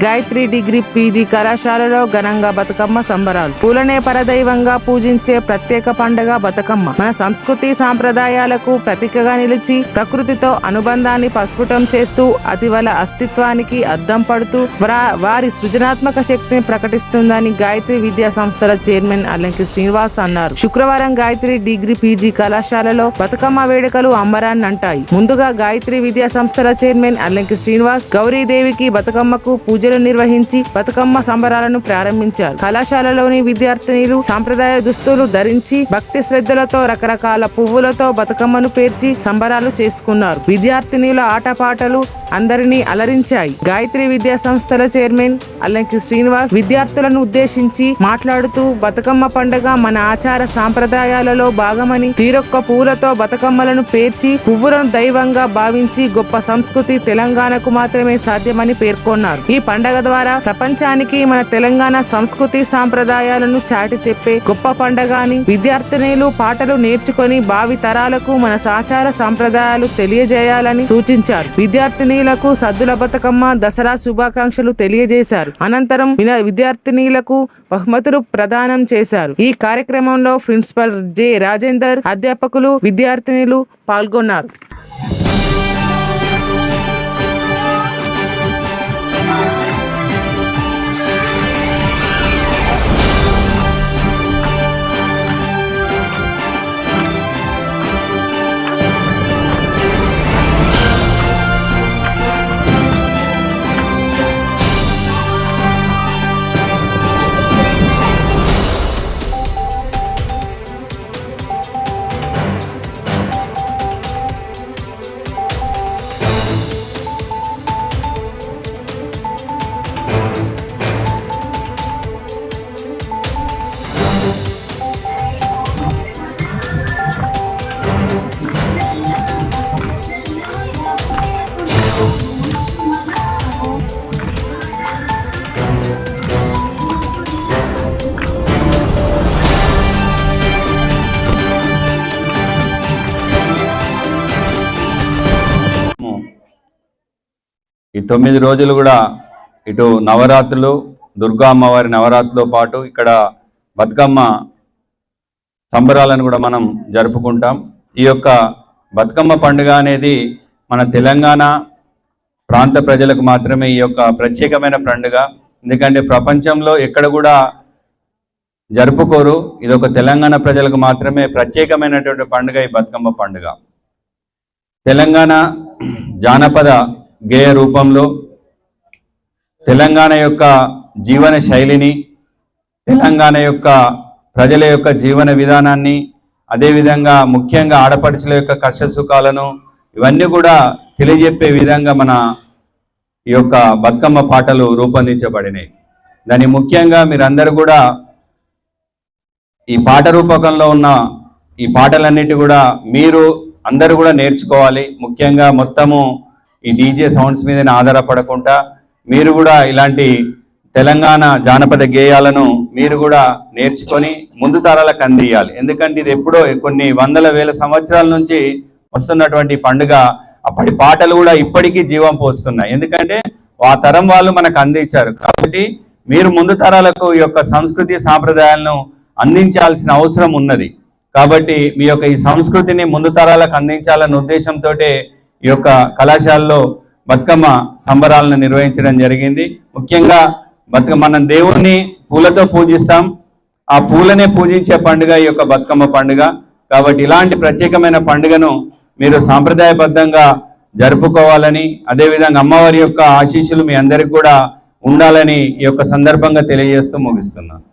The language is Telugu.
గాయత్రి డిగ్రీ పీజీ కళాశాలలో ఘనంగా బతుకమ్మ సంబరాలు. పూలనే పరదైవంగా పూజించే ప్రత్యేక పండుగ బతుకమ్మ మన సంస్కృతి సాంప్రదాయాలకు ప్రతీకగా నిలిచి ప్రకృతితో అనుబంధాన్ని ప్రస్ఫుటం చేస్తూ అతివల అస్తిత్వానికి అద్దం పడుతూ వారి సృజనాత్మక శక్తిని ప్రకటిస్తుందని గాయత్రి విద్యా సంస్థల చైర్మన్ అల్లంకి శ్రీనివాస్ అన్నారు. శుక్రవారం గాయత్రి డిగ్రీ పీజీ కళాశాలలో బతుకమ్మ వేడుకలు అంబరాన్ని అంటాయి. ముందుగా గాయత్రి విద్యా సంస్థల చైర్మన్ అల్లంకి శ్రీనివాస్ గౌరీదేవికి బతుకమ్మకు పూజలు నిర్వహించి బతుకమ్మ సంబరాలను ప్రారంభించారు. కళాశాలలోని విద్యార్థినులు సాంప్రదాయ దుస్తులు ధరించి భక్తి శ్రద్ధలతో రకరకాల పువ్వులతో బతుకమ్మను పేర్చి సంబరాలు చేసుకున్నారు. విద్యార్థినుల ఆటపాటలు అందరినీ అలరించాయి. గాయత్రి విద్యా సంస్థల చైర్మన్ అల్లంకి శ్రీనివాస్ విద్యార్థులను ఉద్దేశించి మాట్లాడుతూ బతుకమ్మ పండుగ మన ఆచార సాంప్రదాయాలలో భాగమని, తీరొక్క పూలతో బతుకమ్మలను పేర్చి పువ్వులను దైవంగా భావించి గొప్ప సంస్కృతి తెలంగాణకు మాత్రమే సాధ్యమని పేర్కొన్నారు. ఈ పండుగ ద్వారా ప్రపంచానికి మన తెలంగాణ సంస్కృతి సాంప్రదాయాలను చాటి చెప్పే గొప్ప పండుగ అని, విద్యార్థినులు పాటలు నేర్చుకొని భావి తరాలకు మన ఆచార సంప్రదాయాలు తెలియజేయాలని సూచించారు. విద్యార్థినులకు సద్దుల బతుకమ్మ దసరా శుభాకాంక్షలు తెలియజేశారు. అనంతరం విద్యార్థినులకు బహుమతులు ప్రదానం చేశారు. ఈ కార్యక్రమంలో ప్రిన్సిపల్ జె రాజేందర్, అధ్యాపకులు, విద్యార్థినులు పాల్గొన్నారు. ఈ 9 రోజులు కూడా ఇటు నవరాత్రులు, దుర్గా అమ్మవారి నవరాత్రులతో పాటు ఇక్కడ బతుకమ్మ సంబరాలను కూడా మనం జరుపుకుంటాం. ఈ యొక్క బతుకమ్మ పండుగ అనేది మన తెలంగాణ ప్రాంత ప్రజలకు మాత్రమే ఈ యొక్క ప్రత్యేకమైన పండుగ. ఎందుకంటే ప్రపంచంలో ఎక్కడ కూడా జరుపుకోరు. ఇది ఒక తెలంగాణ ప్రజలకు మాత్రమే ప్రత్యేకమైనటువంటి పండుగ ఈ బతుకమ్మ పండుగ. తెలంగాణ జానపద గేయ రూపంలో తెలంగాణ యొక్క జీవన శైలిని, తెలంగాణ యొక్క ప్రజల యొక్క జీవన విధానాన్ని, అదేవిధంగా ముఖ్యంగా ఆడపడుచుల యొక్క కష్ట సుఖాలను ఇవన్నీ కూడా తెలియజెప్పే విధంగా మన ఈ యొక్క బతుకమ్మ పాటలు రూపొందించబడినాయి. దాని ముఖ్యంగా మీరందరూ కూడా ఈ పాట రూపకంలో ఉన్న ఈ పాటలన్నిటి కూడా మీరు అందరూ కూడా నేర్చుకోవాలి. ముఖ్యంగా మొత్తము ఈ డీజే సౌండ్స్ మీదనే ఆధారపడకుండా మీరు కూడా ఇలాంటి తెలంగాణ జానపద గేయాలను మీరు కూడా నేర్చుకొని ముందు తరాలకు అందియాలి. ఎందుకంటే ఇది ఎప్పుడో కొన్ని వందల వేల సంవత్సరాల నుంచి వస్తున్నటువంటి పండుగ. అప్పటి పాటలు కూడా ఇప్పటికీ జీవం పోస్తున్నాయి. ఎందుకంటే ఆ తరం వాళ్ళు మనకు అందించారు. కాబట్టి మీరు ముందు తరాలకు ఈ యొక్క సంస్కృతి సాంప్రదాయాలను అందించాల్సిన అవసరం ఉన్నది. కాబట్టి మీ యొక్క ఈ సంస్కృతిని ముందు తరాలకు అందించాలన్న ఉద్దేశంతో ఈ యొక్క కళాశాలలో బతుకమ్మ సంబరాలను నిర్వహించడం జరిగింది. ముఖ్యంగా మనం దేవుణ్ణి పూలతో పూజిస్తాం. ఆ పూలనే పూజించే పండుగ ఈ యొక్క బతుకమ్మ పండుగ. కాబట్టి ఇలాంటి ప్రత్యేకమైన పండుగను మీరు సాంప్రదాయబద్ధంగా జరుపుకోవాలని, అదేవిధంగా అమ్మవారి యొక్క ఆశీస్సులు మీ అందరికి కూడా ఉండాలని ఈ యొక్క సందర్భంగా తెలియజేస్తూ ముగిస్తున్నాను.